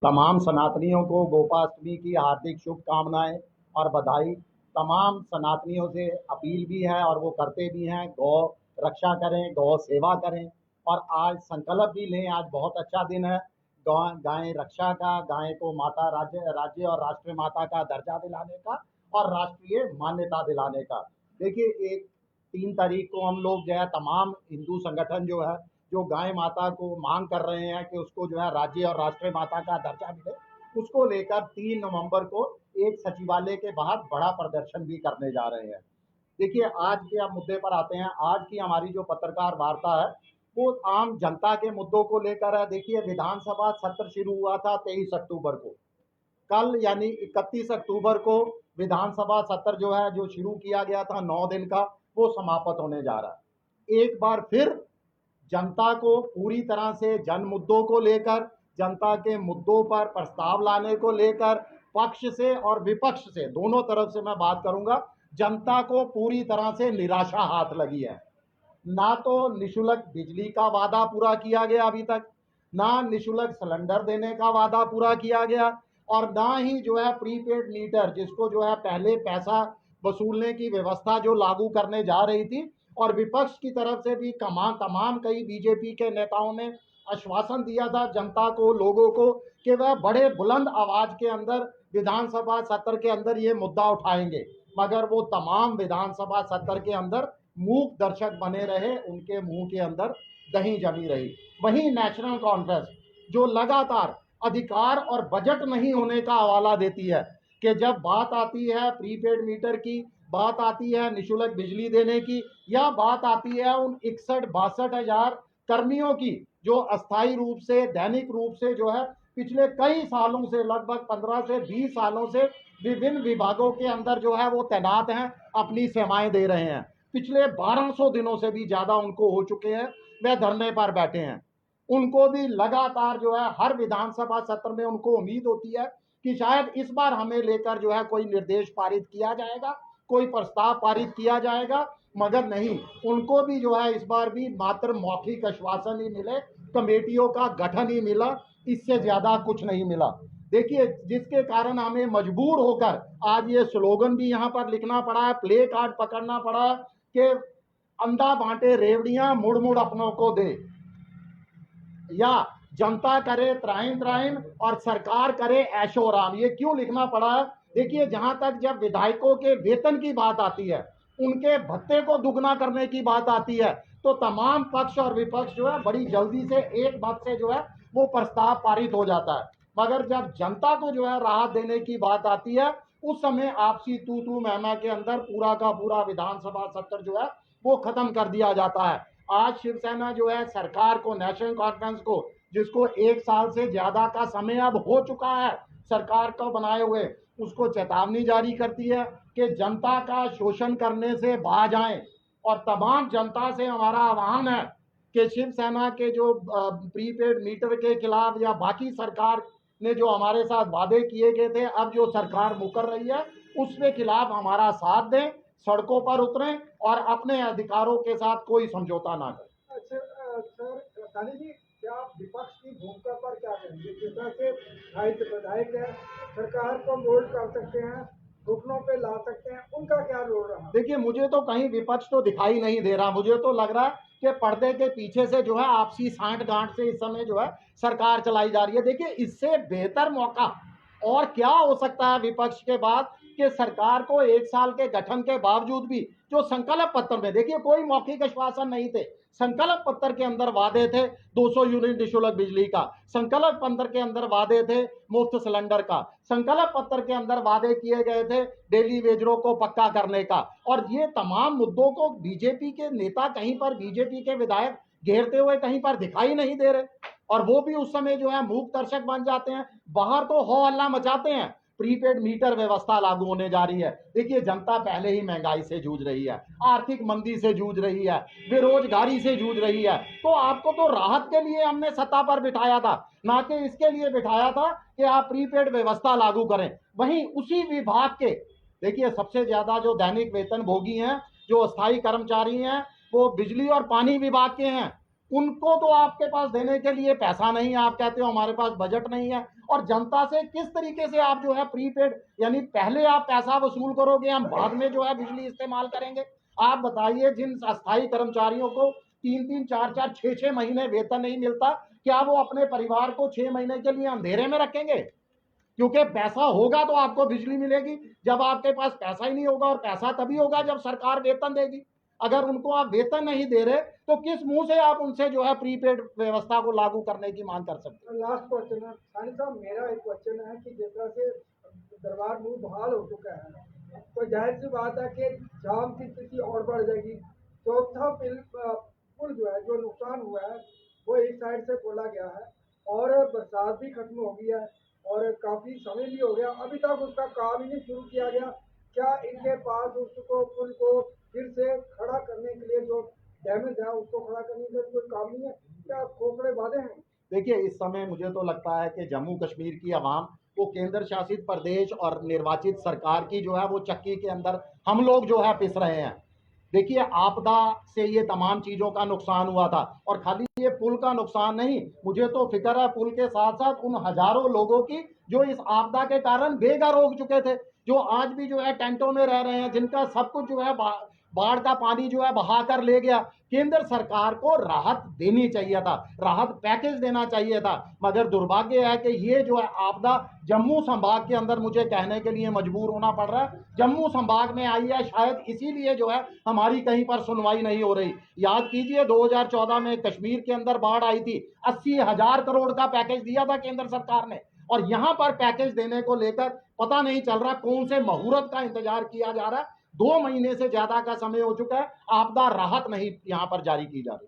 तमाम सनातनियों को गोपाष्टमी की हार्दिक शुभकामनाएं और बधाई। तमाम सनातनियों से अपील भी है और वो करते भी हैं, गौ रक्षा करें, गौ सेवा करें और आज संकल्प भी लें। आज बहुत अच्छा दिन है गाय रक्षा का, गाय को माता राज्य और राष्ट्रीय माता का दर्जा दिलाने का और राष्ट्रीय मान्यता दिलाने का। देखिए, एक 3 तारीख को हम लोग जो है तमाम हिंदू संगठन जो है जो गाय माता को मांग कर रहे हैं कि उसको जो है राज्य और राष्ट्रीय माता का दर्जा मिले, उसको लेकर 3 नवंबर को एक सचिवालय के बाहर बड़ा प्रदर्शन भी करने जा रहे हैं। देखिए, आज के आप मुद्दे पर आते हैं। आज की हमारी जो पत्रकार वार्ता है वो आम जनता के मुद्दों को लेकर है। देखिए, विधानसभा सत्र शुरू हुआ था 23 अक्टूबर को। कल यानी 31 अक्टूबर को विधानसभा सत्र जो है जो शुरू किया गया था 9 दिन का, वो समाप्त होने जा रहा है। एक बार फिर जनता को पूरी तरह से जन मुद्दों को लेकर, जनता के मुद्दों पर प्रस्ताव लाने को लेकर पक्ष से और विपक्ष से दोनों तरफ से मैं बात करूंगा, जनता को पूरी तरह से निराशा हाथ लगी है। ना तो निशुल्क बिजली का वादा पूरा किया गया अभी तक, ना निशुल्क सिलेंडर देने का वादा पूरा किया गया और ना ही जो है प्रीपेड मीटर, जिसको जो है पहले पैसा वसूलने की व्यवस्था जो लागू करने जा रही थी और विपक्ष की तरफ से भी तमाम कई बीजेपी के नेताओं ने आश्वासन दिया था जनता को, लोगों को, कि वह बड़े बुलंद आवाज के अंदर विधानसभा सत्र के अंदर ये मुद्दा उठाएंगे, मगर वो तमाम विधानसभा सत्र के अंदर मूक दर्शक बने रहे, उनके मुंह के अंदर दही जमी रही। वहीं नेशनल कॉन्फ्रेंस जो लगातार अधिकार और बजट नहीं होने का हवाला देती है कि जब बात आती है प्रीपेड मीटर की, बात आती है निशुल्क बिजली देने की, या बात आती है उन 61-62 हजार कर्मियों की जो अस्थायी रूप से, दैनिक रूप से जो है पिछले कई सालों से, लगभग 15 से 20 सालों से विभिन्न विभागों के अंदर जो है वो तैनात हैं, अपनी सेवाएं दे रहे हैं। पिछले 1200 दिनों से भी ज्यादा उनको हो चुके हैं, वे धरने पर बैठे हैं। उनको भी लगातार जो है हर विधानसभा सत्र में उनको उम्मीद होती है कि शायद इस बार हमें लेकर जो है कोई निर्देश पारित किया जाएगा, कोई प्रस्ताव पारित किया जाएगा, मगर नहीं, उनको भी जो है इस बार भी मात्र मौखिक आश्वासन ही मिले, कमेटियों का गठन ही मिला, इससे ज्यादा कुछ नहीं मिला। देखिए, जिसके कारण हमें मजबूर होकर आज ये स्लोगन भी यहाँ पर लिखना पड़ा है, प्ले कार्ड पकड़ना पड़ा कि अंधा बांटे रेवड़ियां, मुड़ मुड़ अपनों को दे, या जनता करे त्राहिम त्राहिम और सरकार करे ऐशो आराम। ये क्यों लिखना पड़ा है? देखिए, जहां तक जब विधायकों के वेतन की बात आती है, उनके भत्ते को दुगना करने की बात आती है, तो तमाम पक्ष और विपक्ष जो है बड़ी जल्दी से एक बात से जो है वो प्रस्ताव पारित हो जाता है। मगर जब जनता को जो है राहत देने की बात आती है, उस समय आपसी तू तू मैं के अंदर पूरा का पूरा विधानसभा सत्र जो है वो खत्म कर दिया जाता है। आज शिवसेना जो है सरकार को, नेशनल कॉन्फ्रेंस को, जिसको 1 साल से ज्यादा का समय अब हो चुका है सरकार को बनाए हुए, उसको चेतावनी जारी करती है कि जनता का शोषण करने से बाज आए। और तमाम जनता से हमारा आह्वान है कि शिवसेना के जो प्रीपेड मीटर के खिलाफ या बाकी सरकार ने जो हमारे साथ वादे किए गए थे, अब जो सरकार मुकर रही है, उसके खिलाफ हमारा साथ दें, सड़कों पर उतरें और अपने अधिकारों के साथ कोई समझौता ना करें। अच्छा सर, काली जी, क्या आप विपक्ष की भूमिका पर क्या कहेंगे? जिस तरह से विधायक है, सरकार को मोल्ड कर सकते हैं, घुटनों पे ला सकते हैं, उनका क्या रोल रहा? देखिए, मुझे तो कहीं विपक्ष तो दिखाई नहीं दे रहा। मुझे तो लग रहा है कि पर्दे के पीछे से जो है आपसी सांठ गांठ से इस समय जो है सरकार चलाई जा रही है। देखिए, इससे बेहतर मौका और क्या हो सकता है विपक्ष के बाद कि सरकार को 1 साल के गठन के बावजूद भी जो संकल्प पत्र में, देखिए, कोई मौखिक आश्वासन नहीं थे, संकल्प पत्र के अंदर वादे थे 200 यूनिट निःशुल्क बिजली का, संकल्प पत्र के अंदर वादे थे मुफ्त सिलेंडर का, संकल्प पत्र के अंदर वादे किए गए थे डेली वेजरों को पक्का करने का। और ये तमाम मुद्दों को बीजेपी के नेता, कहीं पर बीजेपी के विधायक घेरते हुए कहीं पर दिखाई नहीं दे रहे, और वो भी उस समय जो है मूक दर्शक बन जाते हैं। बाहर तो हो हल्ला मचाते हैं, प्रीपेड मीटर व्यवस्था लागू होने जा रही है। देखिए, जनता पहले ही महंगाई से जूझ रही है, आर्थिक मंदी से जूझ रही है, बेरोजगारी से जूझ रही है, तो आपको तो राहत के लिए हमने सत्ता पर बिठाया था, ना कि इसके लिए बिठाया था कि आप प्रीपेड व्यवस्था लागू करें। वहीं उसी विभाग के, देखिए, सबसे ज्यादा जो दैनिक वेतन भोगी हैं, जो अस्थायी कर्मचारी हैं, वो बिजली और पानी विभाग के हैं। उनको तो आपके पास देने के लिए पैसा नहीं है, आप कहते हो हमारे पास बजट नहीं है। और जनता से किस तरीके से आप जो है प्रीपेड, यानी पहले आप पैसा वसूल करोगे, हम बाद में जो है बिजली इस्तेमाल करेंगे। आप बताइए, जिन अस्थायी कर्मचारियों को 3-3, 4-4, 6-6 महीने वेतन नहीं मिलता, क्या वो अपने परिवार को 6 महीने के लिए अंधेरे में रखेंगे? क्योंकि पैसा होगा तो आपको बिजली मिलेगी। जब आपके पास पैसा ही नहीं होगा, और पैसा तभी होगा जब सरकार वेतन देगी। अगर उनको आप वेतन नहीं दे रहे तो किस मुंह से आप उनसे जो है प्रीपेड व्यवस्था को लागू करने की मांग कर सकते हैं? लास्ट क्वेश्चन है सानी साहब, मेरा एक क्वेश्चन है कि जिस तरह से दरबार मूव बहाल हो चुका है, तो जाहिर सी बात है कि जाम की स्थिति और बढ़ जाएगी। चौथा पुल जो है, जो नुकसान हुआ है, वो एक साइड से खोला गया है और बरसात भी खत्म हो गई है और काफी समय भी हो गया, अभी तक उसका काम ही नहीं शुरू किया गया। क्या इनके पास उसको पुल को फिर से खड़ा करने के लिए, जो डैमेज है उसको खड़ा करने के लिए कोई काम नहीं है? क्या खोखले वादे हैं? देखिए, इस समय मुझे तो लगता है कि जम्मू कश्मीर की आवाम वो केंद्र शासित प्रदेश और निर्वाचित सरकार की जो है वो चक्की के अंदर हम लोग जो है पिस रहे हैं। देखिए, आपदा से ये तमाम चीज़ों का नुकसान हुआ था, और खाली ये पुल का नुकसान नहीं, मुझे तो फिक्र है पुल के साथ साथ उन हजारों लोगों की जो इस आपदा के कारण बेघर हो चुके थे, जो आज भी जो है टेंटों में रह रहे हैं, जिनका सब कुछ जो है बाढ़ का पानी जो है बहा कर ले गया। केंद्र सरकार को राहत देनी चाहिए था, राहत पैकेज देना चाहिए था, मगर दुर्भाग्य है कि ये जो है आपदा जम्मू संभाग के अंदर मुझे कहने के लिए मजबूर होना पड़ रहा है, जम्मू संभाग में आई है, शायद इसीलिए जो है हमारी कहीं पर सुनवाई नहीं हो रही। याद कीजिए, 2014 में कश्मीर के अंदर बाढ़ आई थी, 80,000 करोड़ का पैकेज दिया था केंद्र सरकार ने, और यहां पर पैकेज देने को लेकर पता नहीं चल रहा कौन से मुहूर्त का इंतजार किया जा रहा है। 2 महीने से ज्यादा का समय हो चुका है, आपदा राहत नहीं यहां पर जारी की जा रही।